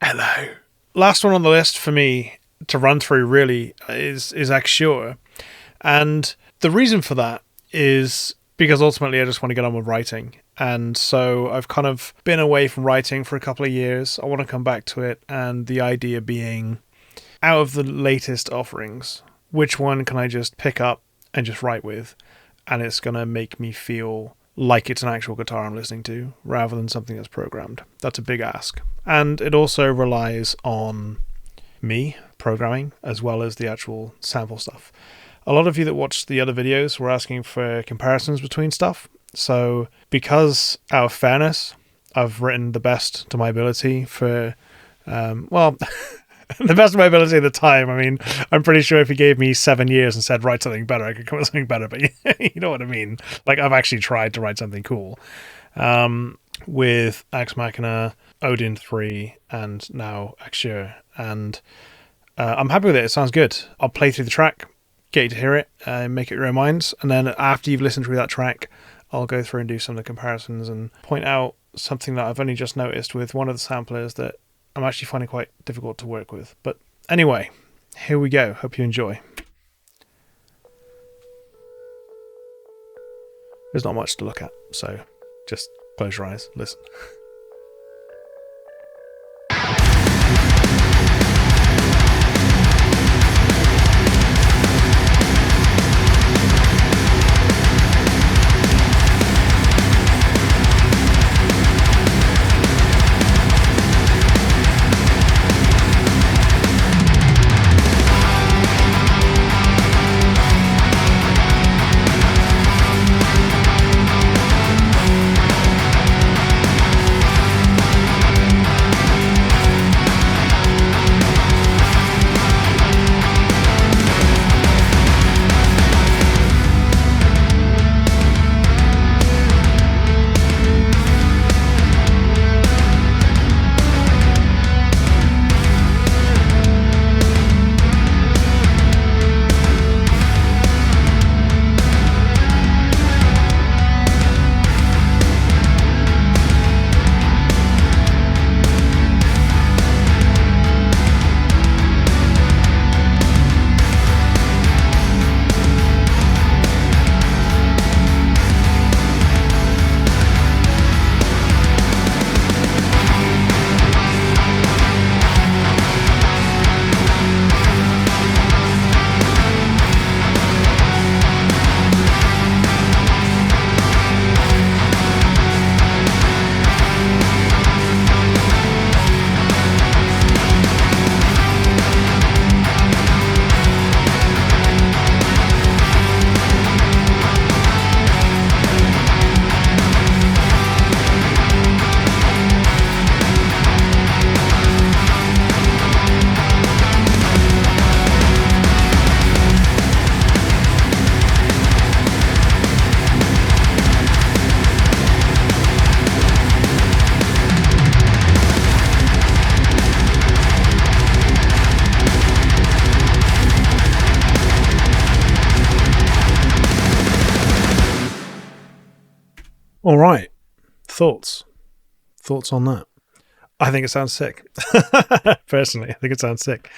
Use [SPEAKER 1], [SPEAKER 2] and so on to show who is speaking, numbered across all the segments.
[SPEAKER 1] Hello. Last one on the list for me to run through really is Axure. And the reason for that is because ultimately I just want to get on with writing. And so I've kind of been away from writing for a couple of years. I want to come back to it. And the idea being, out of the latest offerings, which one can I just pick up and just write with? And it's going to make me feel like it's an actual guitar I'm listening to rather than something that's programmed. That's a big ask. And it also relies on me programming as well as the actual sample stuff. A lot of you that watched the other videos were asking for comparisons between stuff. So because out of fairness, I've written the best to my ability for, the best of my ability at the time. I mean, I'm pretty sure if you gave me 7 years and said, write something better, I could come up with something better. But you know what I mean? Like, I've actually tried to write something cool. With Axe Machina, Odin2, and now Axure. And I'm happy with it. It sounds good. I'll play through the track, get you to hear it, make it your own minds. And then after you've listened through that track, I'll go through and do some of the comparisons and point out something that I've only just noticed with one of the samplers that I'm actually finding quite difficult to work with. But anyway, here we go. Hope you enjoy. There's not much to look at, so just close your eyes, listen. All right. Thoughts on that? I think it sounds sick. Personally, I think it sounds sick.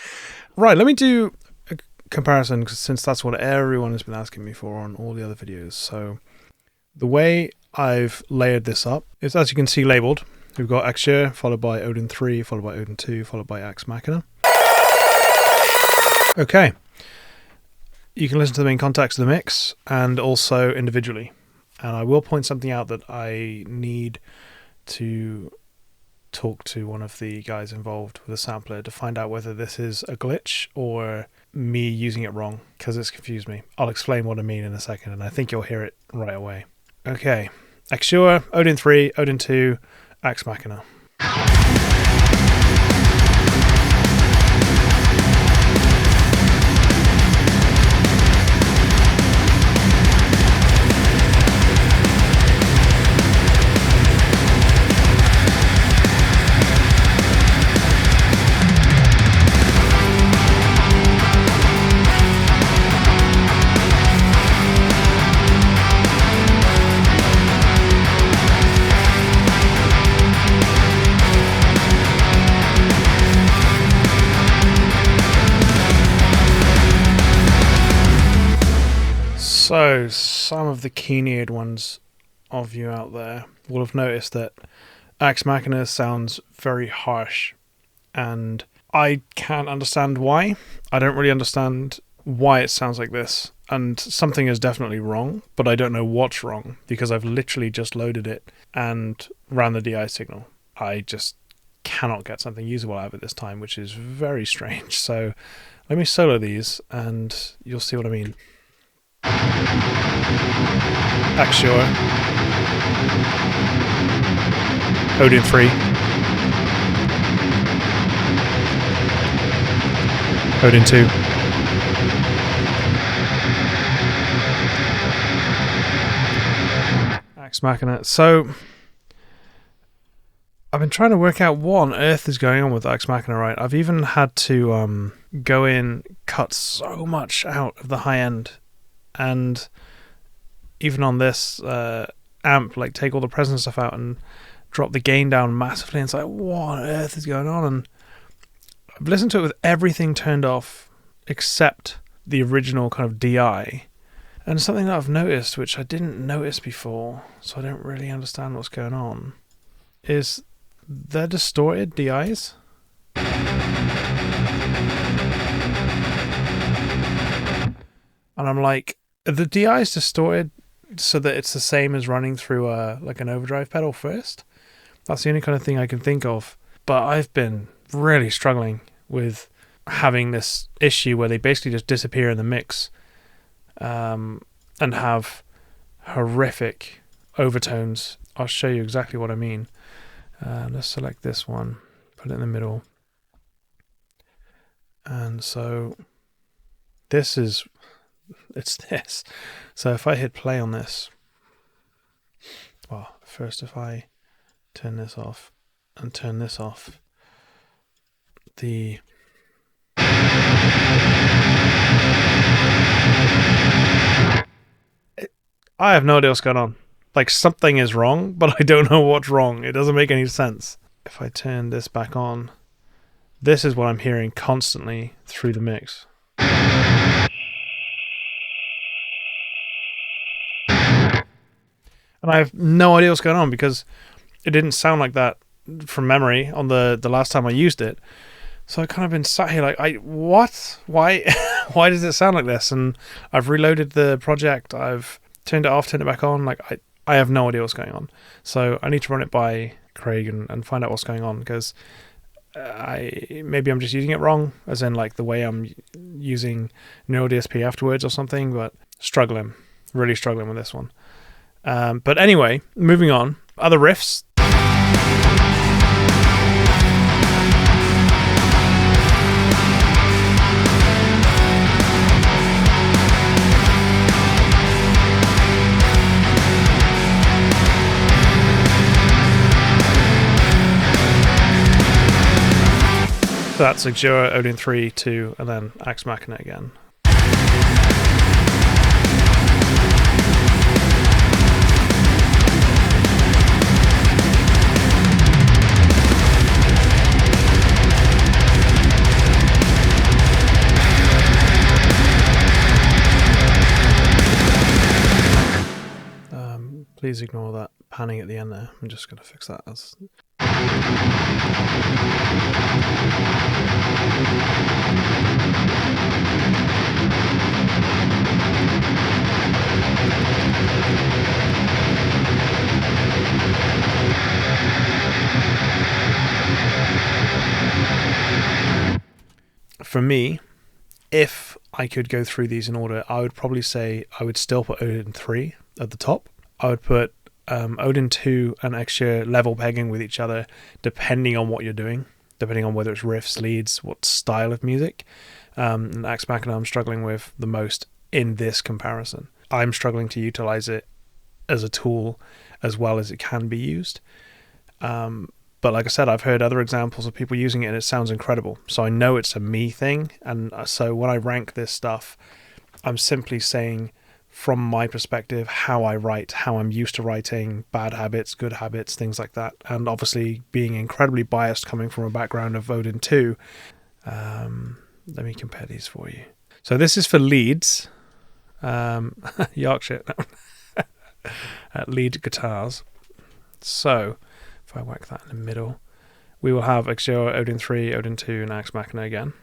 [SPEAKER 1] Right, let me do a comparison since that's what everyone has been asking me for on all the other videos. So the way I've layered this up is, as you can see, labeled. We've got Axure, followed by Odin3, followed by Odin2, followed by Axe Machina. Okay. You can listen to them in context of the mix and also individually. And I will point something out that I need to talk to one of the guys involved with the sampler to find out whether this is a glitch or me using it wrong, because it's confused me. I'll explain what I mean in a second, and I think you'll hear it right away. Okay. Axure, Odin3, Odin2, Axe Machina. So, some of the keen-eared ones of you out there will have noticed that Axe Machina sounds very harsh, and I can't understand why. I don't really understand why it sounds like this, and something is definitely wrong, but I don't know what's wrong, because I've literally just loaded it and ran the DI signal. I just cannot get something usable out of it this time, which is very strange. So let me solo these and you'll see what I mean. Axure, Odin2, Odin2, Axe Machina. So I've been trying to work out what on earth is going on with Axe Machina, right? I've even had to go in, cut so much out of the high end, and even on this amp, like take all the present stuff out and drop the gain down massively, and it's like, what on earth is going on? And I've listened to it with everything turned off except the original kind of DI. And something that I've noticed, which I didn't notice before, so I don't really understand what's going on, is they're distorted DIs. And I'm like, the DI is distorted so that it's the same as running through like an overdrive pedal first. That's the only kind of thing I can think of. But I've been really struggling with having this issue where they basically just disappear in the mix and have horrific overtones. I'll show you exactly what I mean. Let's select this one, put it in the middle. And so this is, it's this. So if I hit play on this, well, first if I turn this off and turn this off, I have no idea what's going on. Like, something is wrong, but I don't know what's wrong. It doesn't make any sense. If I turn this back on, this is what I'm hearing constantly through the mix. And I have no idea what's going on because it didn't sound like that from memory on the last time I used it. So I've kind of been sat here like, what? Why? Why does it sound like this? And I've reloaded the project. I've turned it off, turned it back on. Like, I have no idea what's going on. So I need to run it by Craig and find out what's going on, because maybe I'm just using it wrong, as in like the way I'm using Neural DSP afterwards or something, but really struggling with this one. But anyway, moving on. Other riffs. So that's Axure, Odin2, 2, and then Axe Machina again. Please ignore that panning at the end there. I'm just going to fix that as... For me, if I could go through these in order, I would probably say I would still put Odin2 at the top. I would put Odin2 and Axure level pegging with each other, depending on what you're doing, depending on whether it's riffs, leads, what style of music. And Axe Machina I'm struggling with the most in this comparison. I'm struggling to utilize it as a tool as well as it can be used. But like I said, I've heard other examples of people using it and it sounds incredible. So I know it's a me thing. And so when I rank this stuff, I'm simply saying, from my perspective, how I write, how I'm used to writing, bad habits, good habits, things like that. And obviously being incredibly biased coming from a background of Odin2. Let me compare these for you. So this is for leads. Yorkshire lead guitars. So if I whack that in the middle, we will have Axure, Odin2, Odin2, and Axe Machina again.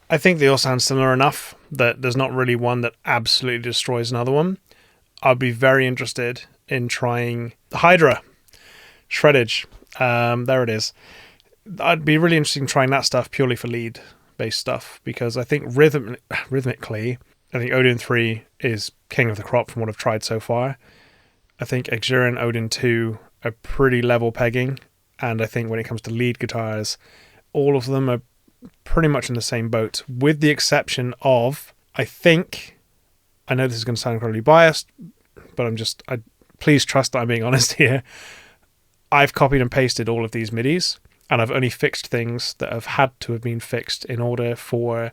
[SPEAKER 1] I think they all sound similar enough that there's not really one that absolutely destroys another one. I'd be very interested in trying Hydra, Shreddage. There it is. I'd be really interested in trying that stuff purely for lead-based stuff, because I think rhythmically, I think Odin2 is king of the crop from what I've tried so far. I think Axure and Odin2 are pretty level pegging, and I think when it comes to lead guitars, all of them are pretty much in the same boat, with the exception of, I know this is going to sound incredibly biased, but please trust that I'm being honest here. I've copied and pasted all of these MIDIs, and I've only fixed things that have had to have been fixed in order for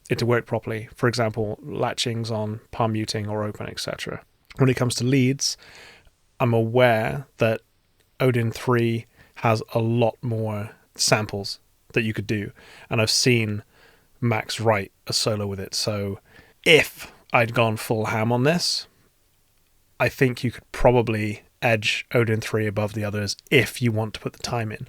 [SPEAKER 1] it to work properly. For example, latchings on palm muting or open, etc. When it comes to leads, I'm aware that Odin2 has a lot more samples that you could do, and I've seen Max write a solo with it. So if I'd gone full ham on this, I think you could probably edge Odin2 above the others if you want to put the time in.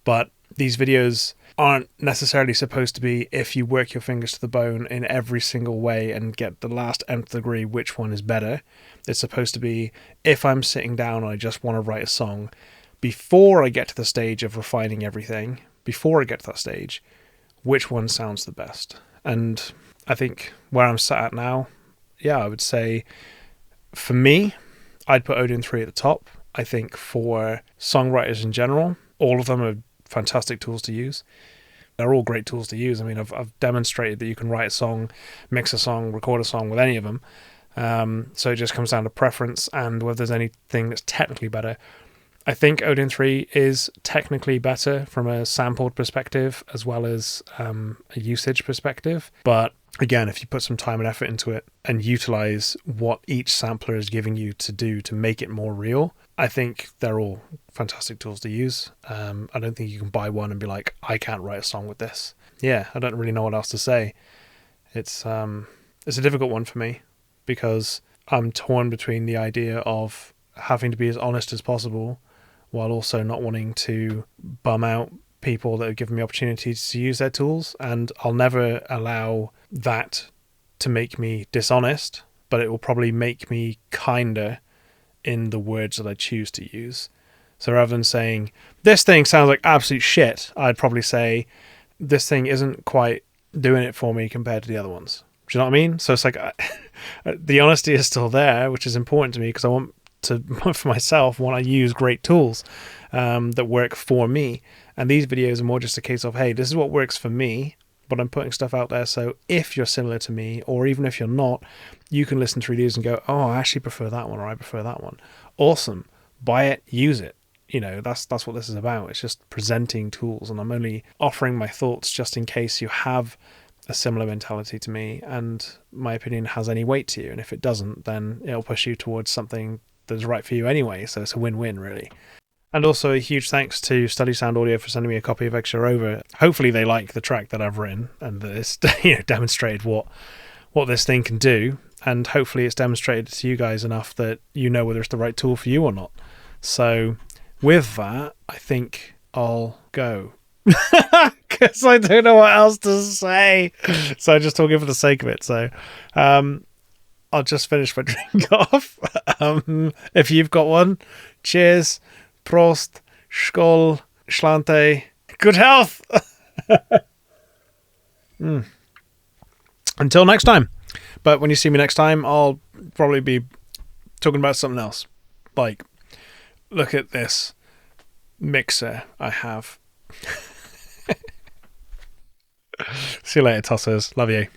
[SPEAKER 1] But these videos aren't necessarily supposed to be if you work your fingers to the bone in every single way and get the last nth degree which one is better. It's supposed to be if I'm sitting down and I just want to write a song, before I get to the stage of refining everything, before I get to that stage, which one sounds the best. And I think where I'm sat at now, I would say for me, I'd put Odin2 at the top. I think for songwriters in general, all of them are fantastic tools to use. They're all great tools to use. I mean, I've demonstrated that you can write a song, mix a song, record a song with any of them. So it just comes down to preference and whether there's anything that's technically better. I think Odin2 is technically better from a sampled perspective as well as a usage perspective. But again, if you put some time and effort into it and utilize what each sampler is giving you to do to make it more real, I think they're all fantastic tools to use. I don't think you can buy one and be like, I can't write a song with this. I don't really know what else to say. It's a difficult one for me because I'm torn between the idea of having to be as honest as possible while also not wanting to bum out people that have given me opportunities to use their tools. And I'll never allow that to make me dishonest, but it will probably make me kinder in the words that I choose to use. So rather than saying, this thing sounds like absolute shit, I'd probably say, this thing isn't quite doing it for me compared to the other ones. Do you know what I mean? So it's like, the honesty is still there, which is important to me because I want to, for myself, when I use great tools that work for me. And these videos are more just a case of, hey, this is what works for me, but I'm putting stuff out there. So if you're similar to me, or even if you're not, you can listen through these and go, oh, I actually prefer that one, or I prefer that one. Awesome. Buy it, use it. That's what this is about. It's just presenting tools, and I'm only offering my thoughts just in case you have a similar mentality to me and my opinion has any weight to you. And if it doesn't, then it'll push you towards something that's right for you anyway. So it's a win-win, really. And also a huge thanks to StudySound Audio for sending me a copy of Axure over. Hopefully they like the track that I've written and that it's demonstrated what this thing can do. And hopefully it's demonstrated to you guys enough that you know whether it's the right tool for you or not. So with that, I think I'll go. Because I don't know what else to say. So I'm just talking for the sake of it. So I'll just finish my drink off. If you've got one, cheers. Prost, skål, slante, good health. Until next time. But when you see me next time, I'll probably be talking about something else. Like, look at this mixer I have. See you later, tossers. Love you.